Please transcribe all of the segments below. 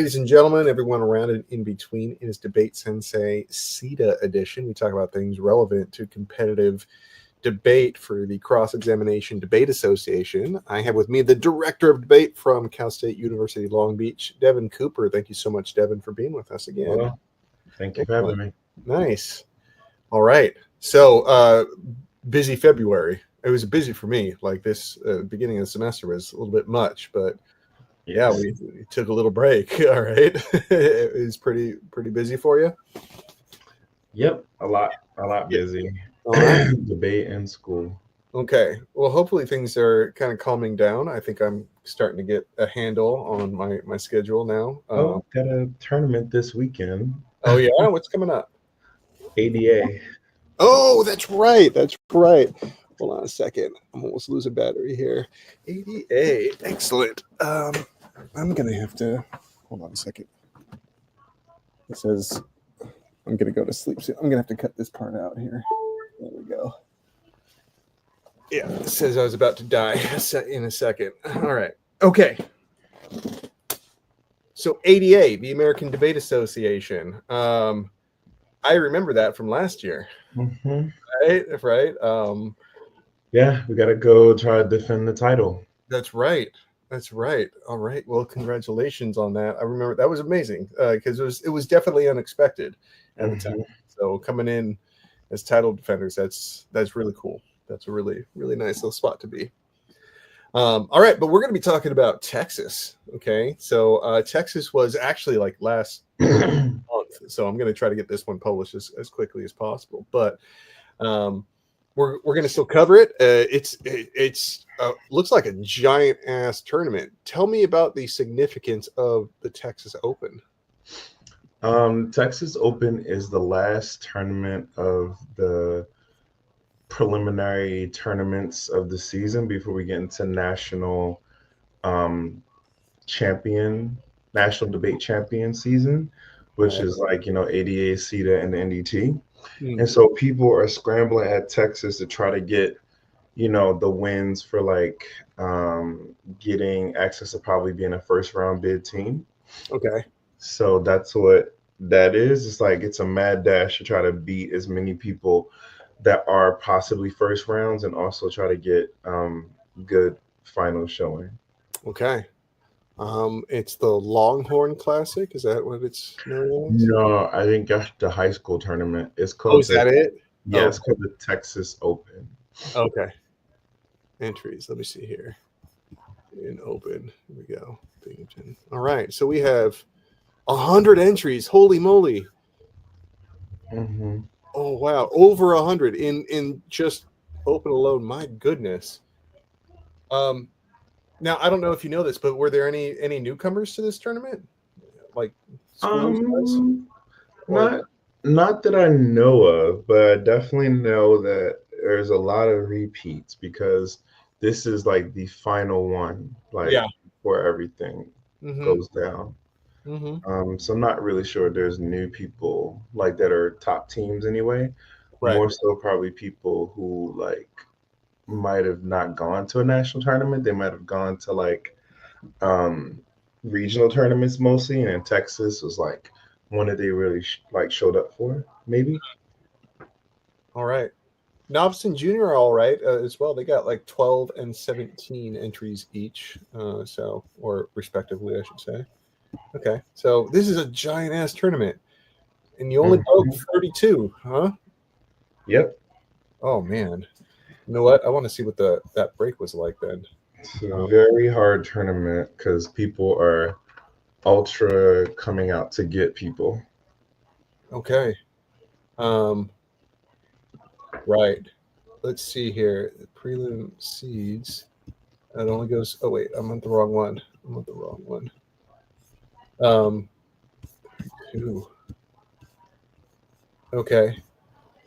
ladies and gentlemen, everyone around and in between, is DebateSensei CEDA Edition. We talk about things relevant to competitive debate for the Cross-Examination Debate Association. I have with me the Director of Debate from Cal State University Long Beach, Deven Cooper. Thank you so much, Deven, for being with us again. Well, thank you for having me. Nice. All right. So, busy February. It was busy for me. Like this beginning of the semester was a little bit much, but yeah, we took a little break. All right. It was pretty busy for you. Yep, a lot busy. All right. Debate and school. Okay. Well, hopefully things are kind of calming down. I think I'm starting to get a handle on my schedule now. Got a tournament this weekend. Oh yeah, what's coming up? ADA. Oh, that's right. That's right. Hold on a second. I'm almost losing battery here. ADA. Excellent. I'm going to have to... Hold on a second. It says I'm going to go to sleep soon. I'm going to have to cut this part out here. There we go. Yeah, it says I was about to die in a second. All right. Okay. So ADA, the American Debate Association. I remember that from last year. Mm-hmm. Right. Yeah, we got to go try to defend the title. That's right. All right. Well, congratulations on that. I remember that was amazing because it was definitely unexpected at the time. So coming in as title defenders, that's really cool. That's a really nice little spot to be. All right, but we're going to be talking about Texas. Okay, so Texas was actually like last month, so I'm going to try to get this one published as quickly as possible. But we're going to still cover it. It's looks like a giant ass tournament. Tell me about the significance of the Texas Open. Texas Open is the last tournament of the preliminary tournaments of the season before we get into national debate champion season, which is like, ADA, CEDA, and the NDT. And so people are scrambling at Texas to try to get, the wins for like getting access to probably being a first round bid team. Okay. So that's what that is. It's like it's a mad dash to try to beat as many people that are possibly first rounds and also try to get good final showing. Okay. It's the Longhorn Classic. Is that what it's known as? No, I think that's the high school tournament. It's called. Oh, is that it? Yeah, it's called the Texas Open. Okay. Entries. Let me see here. In Open. Here we go. Binghamton. All right. So we have 100 entries. Holy moly. Mm-hmm. Oh wow, over 100 in just Open alone. My goodness. Now I don't know if you know this, but were there any newcomers to this tournament? Like not that I know of, but I definitely know that there's a lot of repeats because this is like the final one, before everything goes down. So I'm not really sure there's new people like that are top teams anyway. Right. More so probably people who like might have not gone to a national tournament. They might have gone to like regional tournaments mostly, and in Texas was like one that they really showed up for, maybe. All right. Novice and junior are all right as well. They got like 12 and 17 entries each, or respectively, I should say. Okay, so this is a giant ass tournament, and you only broke 32, huh? Yep. Oh man, you know what? I want to see what that break was like then. It's a very hard tournament because people are ultra coming out to get people. Okay. Right. Let's see here. The prelim seeds. It only goes. Oh wait, I'm on the wrong one. Okay.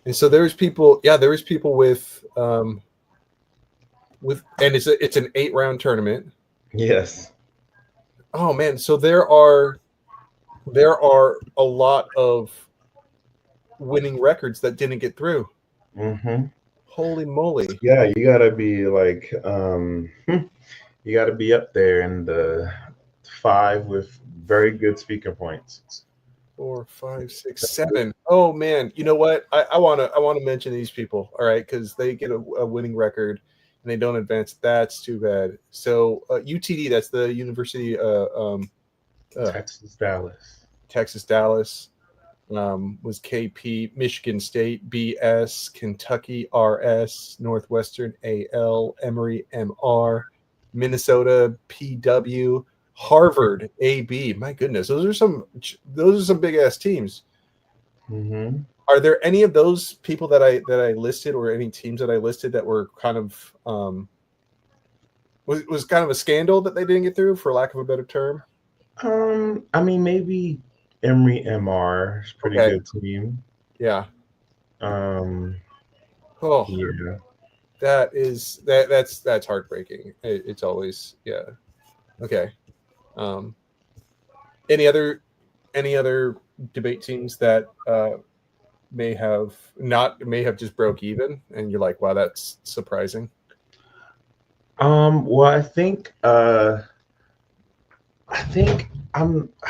And so there's people. Yeah, there is people with and it's an 8-round tournament. Yes. Oh man, so there are a lot of winning records that didn't get through. Mm-hmm. Holy moly! Yeah, you gotta be like, you gotta be up there in the 5 with very good speaker points. 4, 5, 6, 7. Oh man, you know what? I wanna mention these people. All right, because they get a winning record and they don't advance. That's too bad. So UTD, that's the University Texas, Dallas. Texas Dallas, was KP, Michigan State BS, Kentucky RS, Northwestern AL, Emory MR, Minnesota PW, Harvard AB. My goodness, those are some big ass teams. Mm-hmm. Are there any of those people that I listed, or any teams that I listed that were kind of was kind of a scandal that they didn't get through, for lack of a better term? I mean, maybe Emory MR is pretty Okay. good team. Yeah. Oh, yeah. That's heartbreaking. It's always, yeah. Okay. Any other debate teams that may have just broke even, and you're like, wow, that's surprising? Well, I think I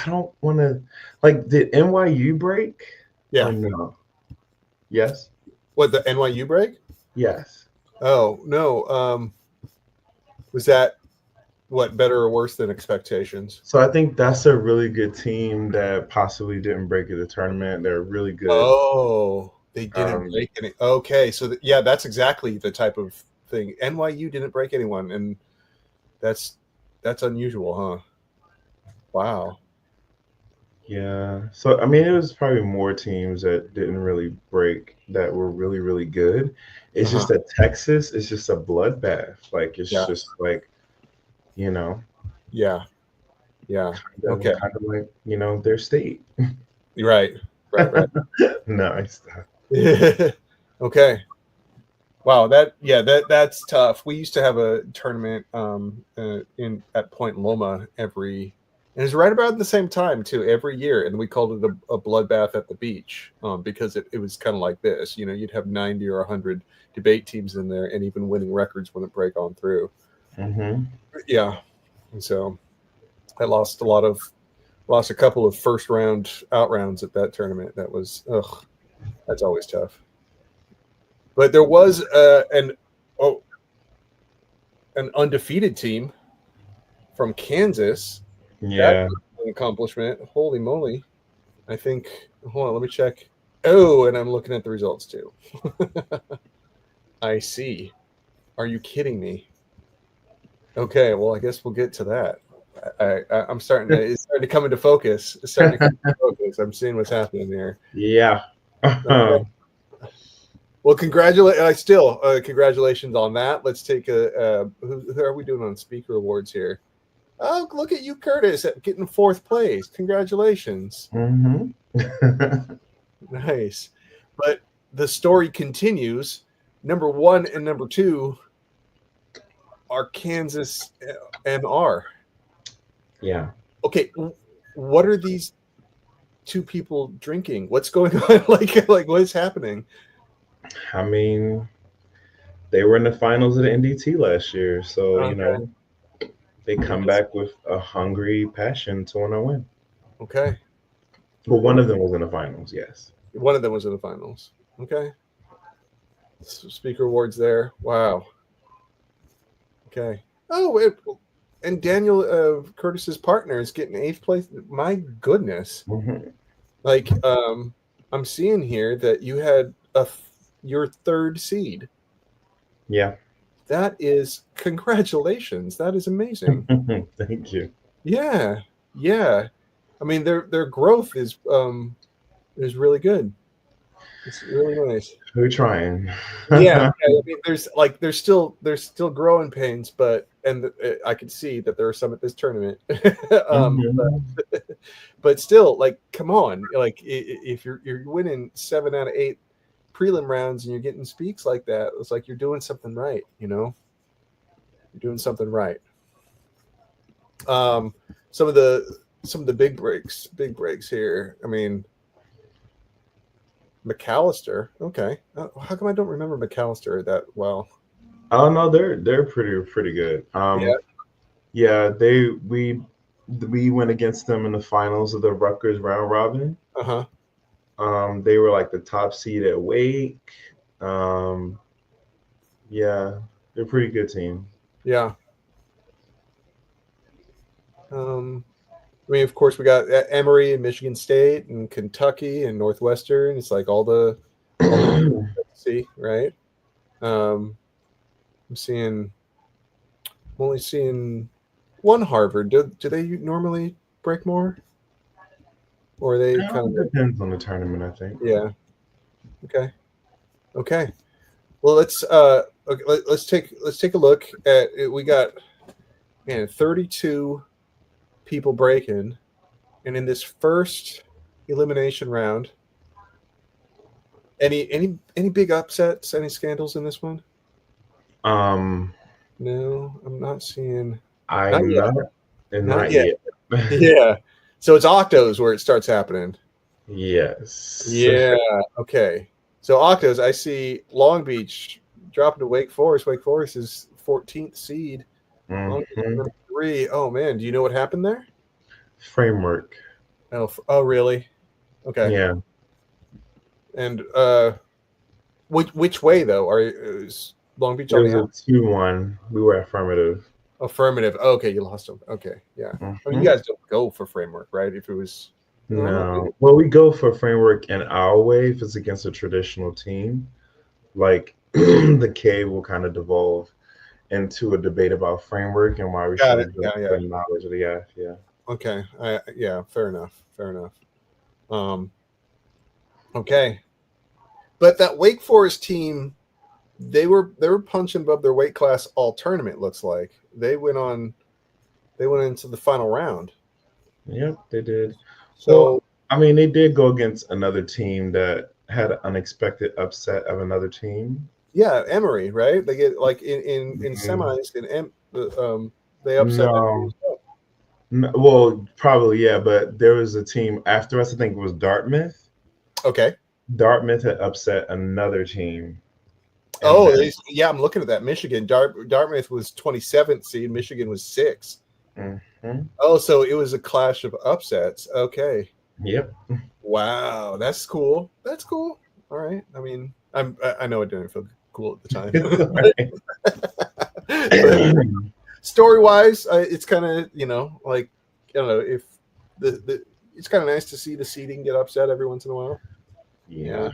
don't want to, like, did NYU break? Yeah. Or no? Yes. What, the NYU break? Yes. Oh no. Was that what, better or worse than expectations? So I think that's a really good team that possibly didn't break at the tournament. They're really good. Oh, they didn't break any. Okay, so yeah, that's exactly the type of thing. NYU didn't break anyone, and that's unusual, huh? Wow. Yeah. So I mean, it was probably more teams that didn't really break that were really, really good. It's just that Texas is just a bloodbath. Like, it's just like, you know. Yeah. Okay. Kind of like, their state. Right. Nice. Okay. Wow, that's tough. We used to have a tournament at Point Loma and it's right about the same time too, every year, and we called it a bloodbath at the beach, because it was kind of like this. You'd have 90 or 100 debate teams in there, and even winning records wouldn't break on through. Mm-hmm. Yeah, and so I lost a couple of first round out rounds at that tournament. That's always tough. But there was an undefeated team from Kansas. Yeah. That's an accomplishment. Holy moly. I think, hold on, let me check. Oh, and I'm looking at the results too. I see. Are you kidding me? Okay, well, I guess we'll get to that. It's starting to come into focus. I'm seeing what's happening here. Yeah. Okay. Well, congratulations on that. Let's take who are we doing on speaker awards here? Oh, look at you, Curtis, getting 4th place. Congratulations. Mm-hmm. Nice. But the story continues. Number 1 and number 2 are Kansas MR. Yeah. Okay, what are these two people drinking? What's going on? like what is happening? I mean, they were in the finals of the NDT last year, so they come back with a hungry passion to want to win. Okay. Well, one of them was in the finals, yes. One of them was in the finals. Okay. So speaker awards there. Wow. Okay. Oh, and Daniel Curtis's partner is getting 8th place. My goodness. Mm-hmm. Like, I'm seeing here that you had your 3rd seed. Yeah. That is, congratulations. That is amazing. Thank you. Yeah. I mean, their growth is really good. It's really nice. We're trying. Yeah. I mean, there's still growing pains, but I can see that there are some at this tournament. But still, like, come on, like, if you're winning 7 out of 8 prelim rounds and you're getting speaks like that, it's like you're doing something right. You're doing something right. Some of the big breaks here. I mean, McAllister. Okay, how come I don't remember McAllister that well? Oh no, they're pretty good. Yeah, we we went against them in the finals of the Rutgers round robin. Uh-huh. They were like the top seed at Wake. Yeah, they're a pretty good team. Yeah. I mean, of course, we got Emory and Michigan State and Kentucky and Northwestern. It's like all the see, right? I'm only seeing one Harvard. Do they normally break more, or are they kind of depends on the tournament, I think. Yeah. Okay. Well, let's take a look at it. We got 32 people breaking, and in this first elimination round, any big upsets, any scandals in this one? No, I'm not seeing. Not yet. Yeah. So it's octos where it starts happening. Yes. Yeah. Okay. So octos, I see Long Beach dropping to Wake Forest. Wake Forest is 14th seed. Long Beach number 3. Oh man, do you know what happened there? Framework. Oh really? Okay. Yeah. And which way though? Is Long Beach on the out? 2-1. We were affirmative. Affirmative. Oh, okay, you lost them. Okay, yeah. I mean, you guys don't go for framework, right? If it was no. Well, we go for framework in our way if it's against a traditional team. Like the K will kind of devolve into a debate about framework and why we should have the knowledge of the F. Yeah. Okay. Fair enough. Okay. But that Wake Forest team, they were punching above their weight class all tournament. Looks like they went into the final round. Yep, they did. So I mean, they did go against another team that had an unexpected upset of another team. Yeah, Emory, right? They get like in semis they upset. No, well, probably yeah, but there was a team after us. I think it was Dartmouth. Okay. Dartmouth had upset another team. Oh, I'm looking at that. Michigan. Dartmouth was 27th seed. Michigan was 6th. Mm-hmm. Oh, so it was a clash of upsets. Okay. Yep. Wow, that's cool. That's cool. All right. I mean, I know it didn't feel cool at the time. Story-wise, it's kind of like I don't know if the it's kind of nice to see the seeding get upset every once in a while. Yeah.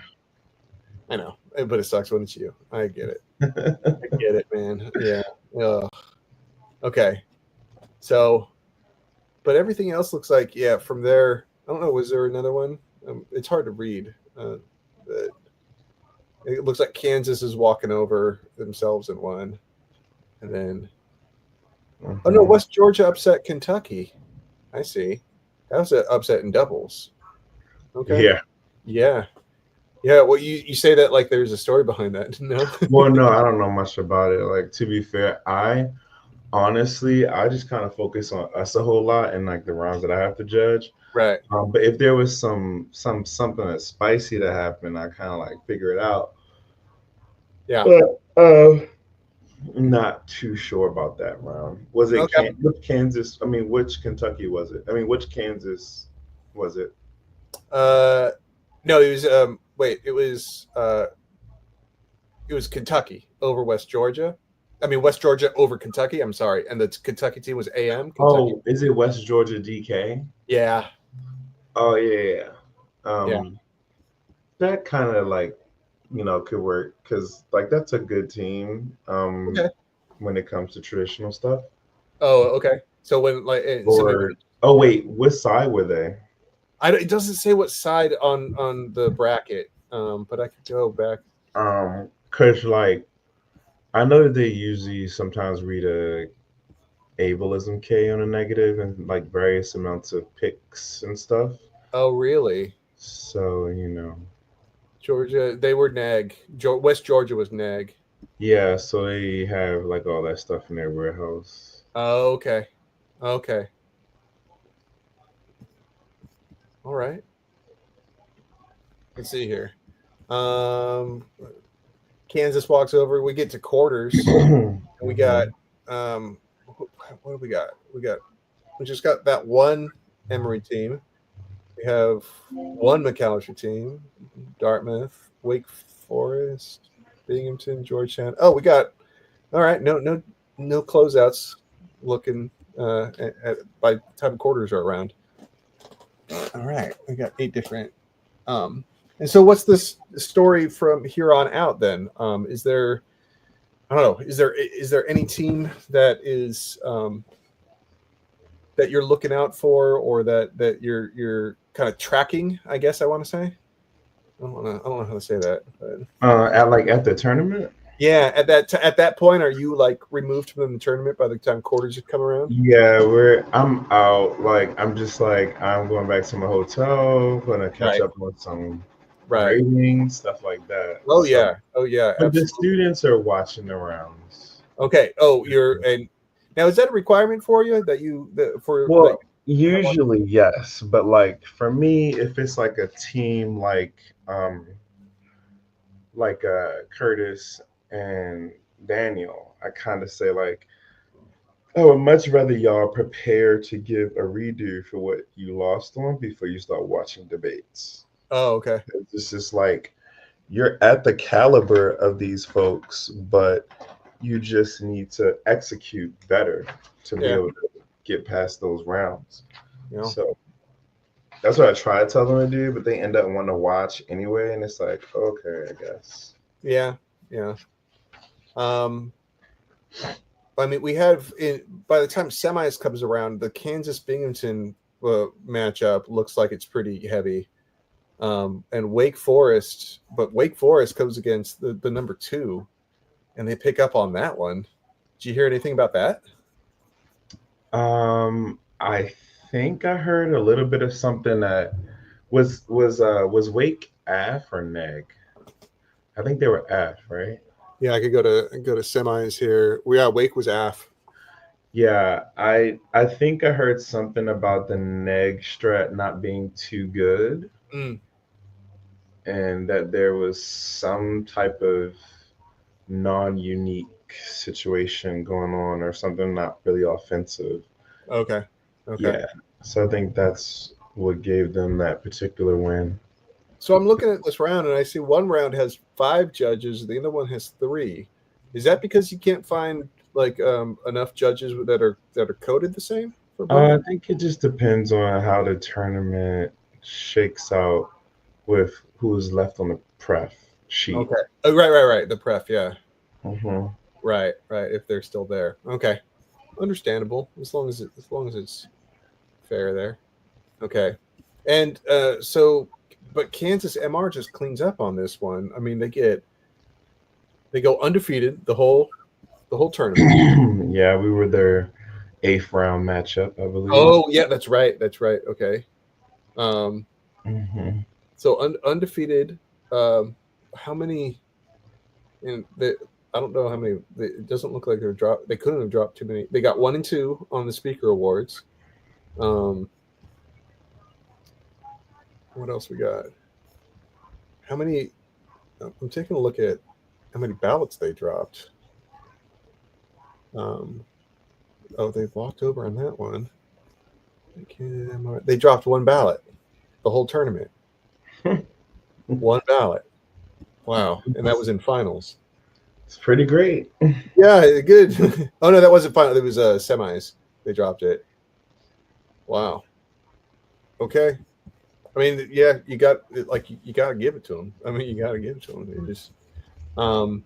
I know, but it sucks when it's you. I get it. I get it, man. Yeah. Okay. So, but everything else looks like, from there, I don't know, was there another one? It's hard to read. But it looks like Kansas is walking over themselves in one. And then, oh no, West Georgia upset Kentucky. I see. That was an upset in doubles. Okay. Yeah. Well, you say that like there's a story behind that. No. Well, no, I don't know much about it. Like, to be fair, I just kind of focus on us a whole lot and like the rounds that I have to judge. Right. But if there was something that's spicy that happened, I kind of like figure it out. Yeah. But I'm not too sure about that round. Was it which Kansas? I mean, which Kentucky was it? I mean, which Kansas was it? No, it was it was Kentucky over West Georgia. I mean, West Georgia over Kentucky. I'm sorry, and the Kentucky team was AM. Kentucky. Oh, is it West Georgia DK? Yeah. Oh yeah. That kind of like could work because like that's a good team. When it comes to traditional stuff. Oh, okay. So when wait, what side were they? It doesn't say what side on the bracket, but I could go back. Cause like I know that they usually sometimes read a ableism K on a negative and like various amounts of picks and stuff. Oh, really? So Georgia, they were neg. West Georgia was neg. Yeah, so they have like all that stuff in their warehouse. Oh, okay. All right. Let's see here. Kansas walks over. We get to quarters. And we got what do we got? We got we just got that one Emory team. We have one McAllister team, Dartmouth, Wake Forest, Binghamton, Georgetown. Oh, we got all right. No closeouts looking by the time quarters are around. All right, we got 8 different. And so, what's this story from here on out? Then, is there? I don't know. Is there any team that is that you're looking out for, or that you're kind of tracking? I guess I want to say. I don't know how to say that. But... at the tournament. Yeah, at that point, are you like removed from the tournament by the time quarters come around? Yeah, I'm out. Like I'm just like I'm going back to my hotel, gonna catch up on some writing, stuff like that. Oh yeah, But absolutely. the students are watching the rounds. Okay. Oh, and now is that a requirement for you that you usually yes, but like for me, if it's like a team like Curtis and Daniel, I kind of say like, I would much rather y'all prepare to give a redo for what you lost on before you start watching debates. Oh, okay. It's just like you're at the caliber of these folks, but you just need to execute better to be able to get past those rounds. Yeah. So that's what I try to tell them to do, but they end up wanting to watch anyway, and it's like, okay, I guess. Yeah. I mean, we have by the time semis comes around, the Kansas Binghamton matchup looks like it's pretty heavy, and Wake Forest goes against the number 2, and they pick up on that one. Did you hear anything about that? I think I heard a little bit of something that was Wake AF or neg? I think they were AF, right? Yeah, I could go to semis here. Wake was AF. Yeah, I think I heard something about the neg strat not being too good, and that there was some type of non-unique situation going on or something not really offensive. Okay. Yeah, so I think that's what gave them that particular win. So I'm looking at this round, and I see one round has 5 judges, the other one has 3. Is that because you can't find like enough judges that are coded the same? I think it just depends on how the tournament shakes out with who's left on the pref sheet. Okay. Oh, right. The pref, yeah. Mm-hmm. Right. If they're still there. Okay. Understandable. As long as it's fair there. Okay. And but Kansas MR just cleans up on this one. I mean, they go undefeated the whole tournament. Yeah, we were their 8th round matchup, I believe. Oh yeah, that's right. Okay. So undefeated. How many? And I don't know how many. It doesn't look like they're dropped. They couldn't have dropped too many. They got 1 and 2 on the speaker awards. What else we got? How many? I'm taking a look at how many ballots they dropped. They walked over on that one. They dropped 1 ballot the whole tournament. 1 ballot. Wow. And that was in finals. It's pretty great. Yeah, good. Oh, no, that wasn't final. It was semis. They dropped it. Wow. Okay. I mean, yeah, you got to give it to them. I mean, you got to give it to them. They just, and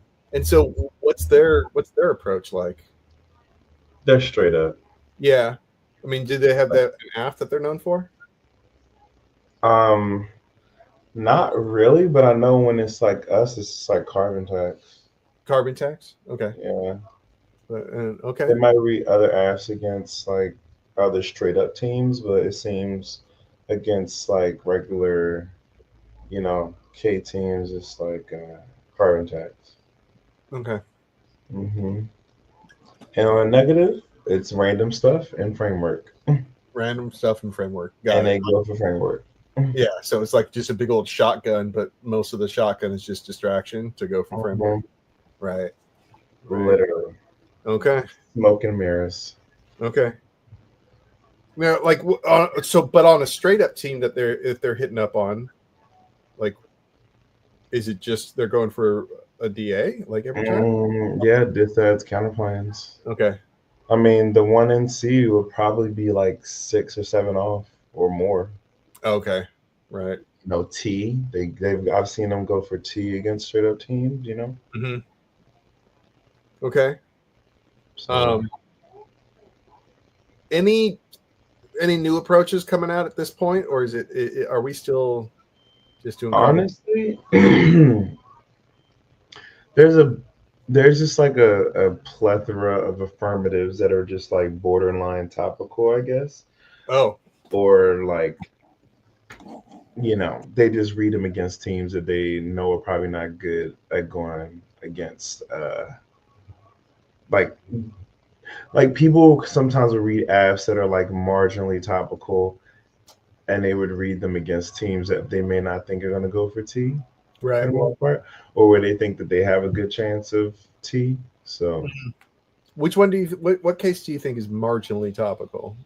so what's their approach like? They're straight up. Yeah. I mean, do they have an AF that they're known for? Not really, but I know when it's like us, it's like carbon tax. Carbon tax? Okay. Yeah. Okay. They might read other AFs against like other straight up teams, but it seems against like regular, K teams, it's like carbon tax. Okay. Mm-hmm. And on a negative, it's random stuff and framework. Random stuff and framework. Got it. They go for framework. Yeah, so it's like just a big old shotgun, but most of the shotgun is just distraction to go for framework. Right. Literally. Okay. Smoke and mirrors. Okay. Now, like, but on a straight up team that if they're hitting up on, like, is it just they're going for a DA like every time? Yeah, that's counterplans. Okay. I mean, the one in C would probably be like 6 or 7 off or more. Okay. Right. No T. I've seen them go for T against straight up teams. Mm-hmm. Okay. So Any new approaches coming out at this point, or is are we still just doing carbon? honestly, there's just like a plethora of affirmatives that are just like borderline topical, I guess, Oh, or like they just read them against teams that they know are probably not good at going against. Like people sometimes will read apps that are like marginally topical, and they would read them against teams that they may not think are going to go for T for right. the most part, or where they think that they have a good chance of T. So, Which one do you? What case do you think is marginally topical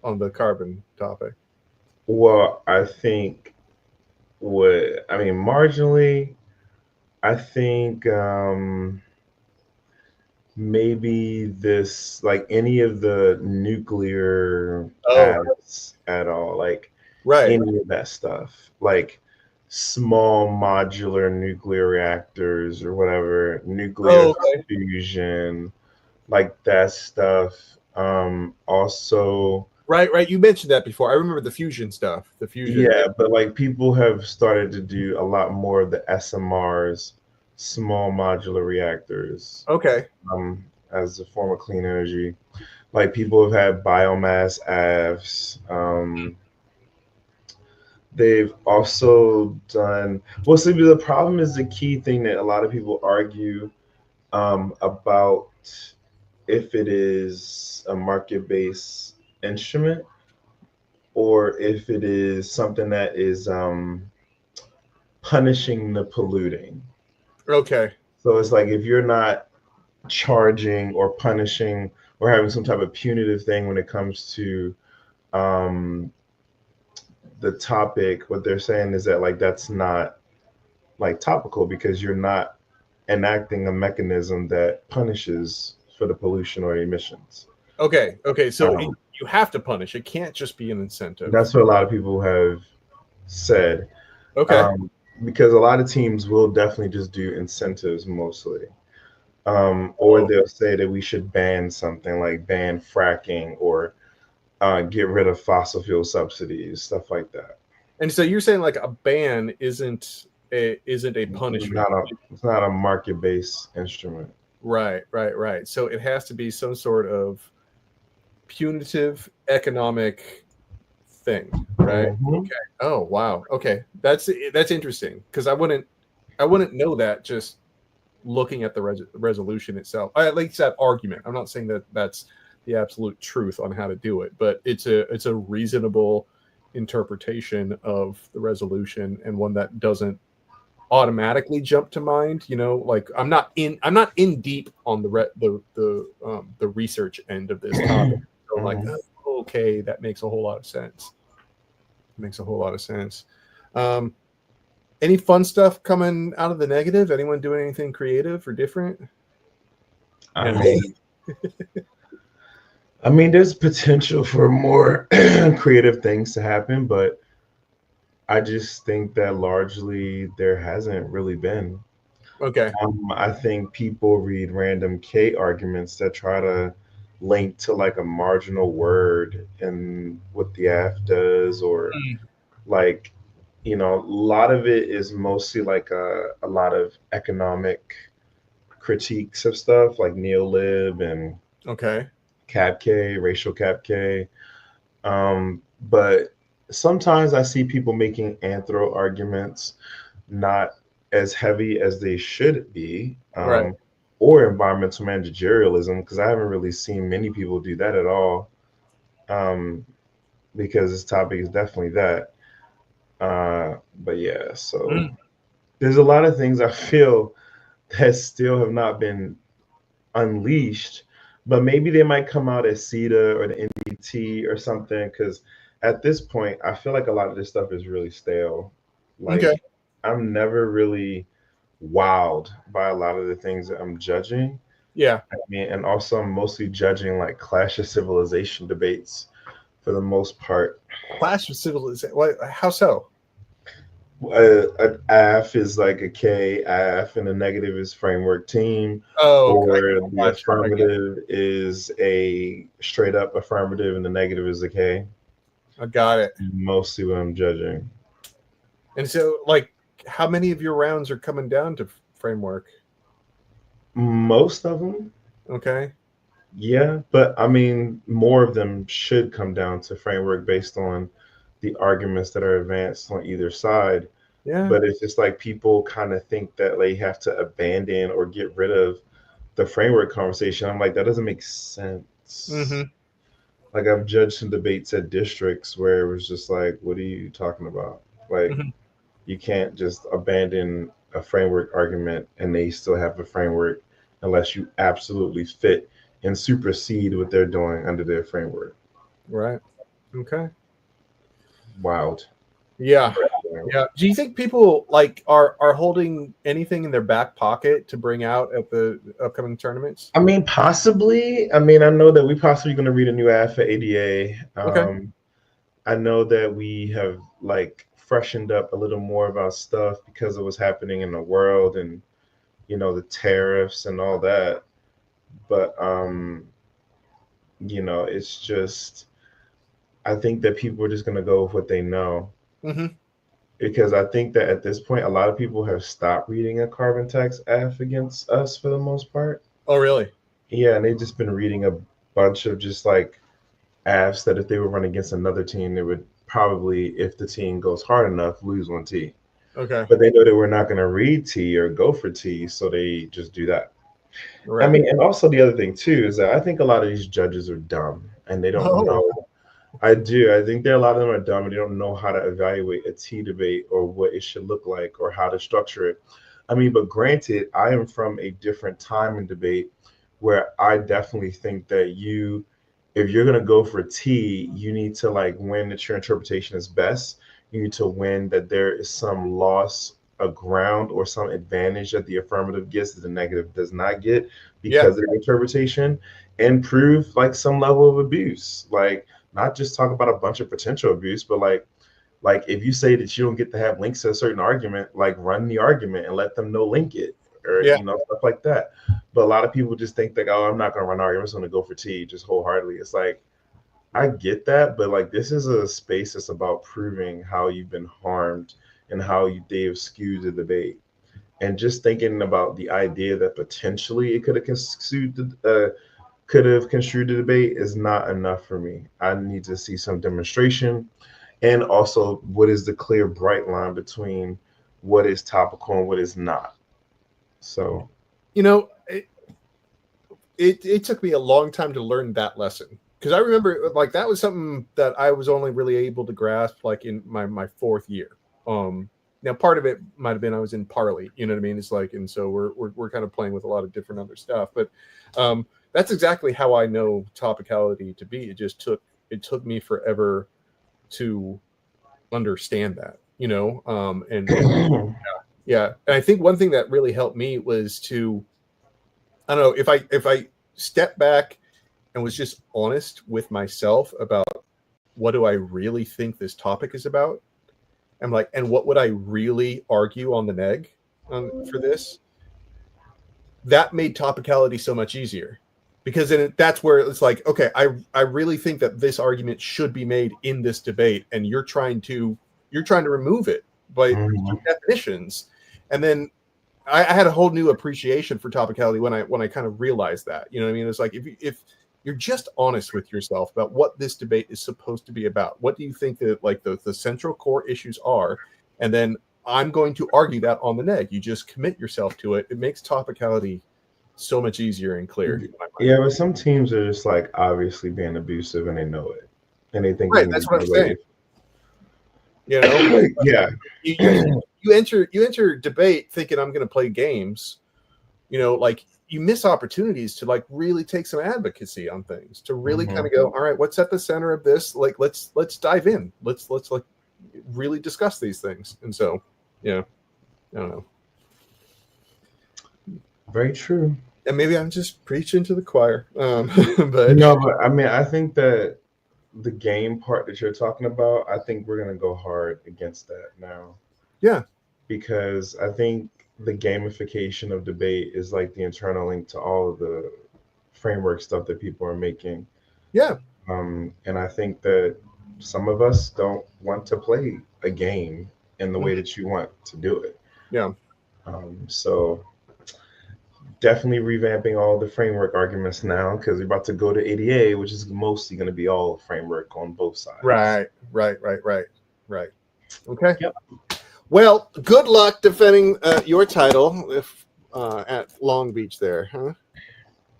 on the carbon topic? well, marginally, I think maybe this, like any of the nuclear Oh, apps at all, like right. any of that stuff, like small modular nuclear reactors or whatever, nuclear Oh, okay. fusion, like that stuff. Also, Right. You mentioned that before. I remember the fusion stuff. The fusion. yeah, but like people have started to do a lot more of the SMRs, small modular reactors, Okay. as a form of clean energy. Like people have had biomass AVs. They've also done well. See, the problem is the key thing that a lot of people argue about if it is a market-based instrument or if it is something that is punishing the polluting. Okay. So it's like if you're not charging or punishing or having some type of punitive thing when it comes to um, the topic, what they're saying is that like that's not like topical because you're not enacting a mechanism that punishes for the pollution or emissions. Okay. So Um, you have to punish. It can't just be an incentive. that's what a lot of people have said. Okay. Um, because a lot of teams will definitely just do incentives mostly. Or Oh. they'll say that we should ban something like ban fracking or get rid of fossil fuel subsidies, stuff like that. And so you're saying like a ban isn't a punishment. It's not a market based instrument. Right. So it has to be some sort of punitive economic thing, right? Mm-hmm. Okay. Oh wow. Okay, that's interesting because I wouldn't know that just looking at the resolution itself. I like that argument. I'm not saying that that's the absolute truth on how to do it, but it's a reasonable interpretation of the resolution and one that doesn't automatically jump to mind. Like I'm not in deep on the research end of this topic. So I'm like, Mm-hmm. oh, okay, that makes a whole lot of sense. Any fun stuff coming out of the negative? Anyone doing anything creative or different? I mean, there's potential for more creative things to happen, but I just think that largely there hasn't really been. Okay. I think people read random K arguments that try to link to like a marginal word in what the AF does, or like, a lot of it is mostly like a lot of economic critiques of stuff like neolib and Okay. cap K, racial cap K. But sometimes I see people making anthro arguments not as heavy as they should be, Right. or environmental managerialism, because I haven't really seen many people do that at all, because this topic is definitely that. But yeah, so there's a lot of things I feel that still have not been unleashed, but maybe they might come out as CEDA or the NDT or something. Because at this point, I feel like a lot of this stuff is really stale. Okay. Like I'm never really wowed by a lot of the things that I'm judging. Yeah. I mean, and also I'm mostly judging like Clash of Civilization debates for the most part. Clash of Civilization. How so? An AF is like a K, AF, and a negative is framework team, Oh, or the gotcha. I get it. affirmative is a straight up affirmative, and the negative is a K. I got it. Mostly what I'm judging. And so, like, how many of your rounds are coming down to framework? Most of them, Okay. yeah, but I mean, more of them should come down to framework based on the arguments that are advanced on either side. Yeah. But it's just like people kind of think that they have to abandon or get rid of the framework conversation. I'm like, that doesn't make sense. Mm-hmm. Like I've judged some debates at districts where it was just like, what are you talking about? Like Mm-hmm. you can't just abandon a framework argument and they still have a framework unless you absolutely fit and supersede what they're doing under their framework. Right. Okay. Wild. Yeah. Yeah. Do you think people like are holding anything in their back pocket to bring out at the upcoming tournaments? I mean, possibly. I mean, I know that we possibly going to read a new ad for ADA. Okay. I know that we have like freshened up a little more of our stuff because of what's happening in the world and the tariffs and all that. But it's just I think that people are just going to go with what they know. Mm-hmm. Because I think that at this point, a lot of people have stopped reading a carbon tax F against us for the most part. Oh, really? Yeah, and they've just been reading a bunch of just like Fs that if they were running against another team, they would probably, if the team goes hard enough, lose one T. Okay. But they know that we're not going to read T or go for T, so they just do that. Right. I mean, and also the other thing too is that I think a lot of these judges are dumb and they don't know. I do. I think a lot of them are dumb and they don't know how to evaluate a T debate or what it should look like or how to structure it. I mean, but granted, I am from a different time in debate where I definitely think that if you're going to go for T, you need to like win that your interpretation is best. You need to win that there is some loss of ground or some advantage that the affirmative gets that the negative does not get because of the interpretation, and prove like some level of abuse. Like not just talk about a bunch of potential abuse, but like if you say that you don't get to have links to a certain argument, like run the argument and let them no link it or stuff like that. But a lot of people just think that, oh, I'm not gonna run an argument, I'm just gonna go for T just wholeheartedly. It's like I get that, but like this is a space that's about proving how you've been harmed and how they've skewed the debate. And just thinking about the idea that potentially it could have construed the debate is not enough for me. I need to see some demonstration, and also what is the clear bright line between what is topical and what is not. So, it took me a long time to learn that lesson because I remember like that was something that I was only really able to grasp like in my fourth year. Now part of it might have been I was in Parley, you know what I mean? It's like, and so we're kind of playing with a lot of different other stuff, but that's exactly how I know topicality to be. It took me forever to understand that, and yeah. And I think one thing that really helped me was to, I don't know, if I step back and was just honest with myself about what do I really think this topic is about, I'm like, and what would I really argue on the neg for this? That made topicality so much easier because then that's where it's like, okay, I really think that this argument should be made in this debate, and you're trying to remove it by definitions, and then I had a whole new appreciation for topicality when I kind of realized that, you know what I mean? It's like if you're just honest with yourself about what this debate is supposed to be about, what do you think that like the central core issues are, and then I'm going to argue that on the neg. You just commit yourself to it. It makes topicality so much easier and clear. Yeah, but some teams are just like obviously being abusive and they know it, and they think right. That's what I'm saying. Yeah. You enter debate thinking I'm going to play games. Like you miss opportunities to like really take some advocacy on things, to really kind of go, all right, what's at the center of this? Like, let's dive in. Let's like really discuss these things. And so, yeah, I don't know. Very true. And maybe I'm just preaching to the choir. But but I mean, I think that the game part that you're talking about, I think we're gonna go hard against that now. Yeah. Because I think the gamification of debate is like the internal link to all of the framework stuff that people are making. Yeah. And I think that some of us don't want to play a game in the way that you want to do it. Yeah. So definitely revamping all the framework arguments now, because we're about to go to ADA, which is mostly going to be all framework on both sides. Right. Okay. Yep. Well, good luck defending your title if at Long Beach there, huh?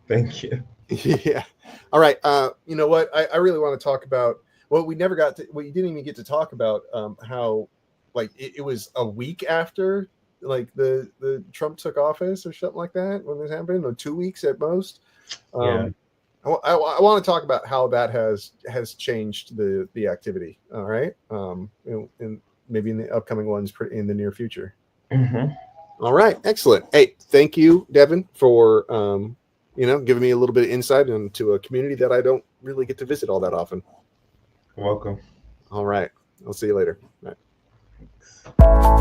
Thank you. Yeah. All right. You know what? I really want to talk about what we never got to. Well, you didn't even get to talk about how like it was a week after like the Trump took office or something like that when this happened, or 2 weeks at most. Yeah. I want to talk about how that has changed the activity. All right. And maybe in the upcoming ones in the near future. All right. Excellent. Hey, thank you, Deven, for giving me a little bit of insight into a community that I don't really get to visit all that often. You're welcome. All right. I'll see you later. All right. Thanks.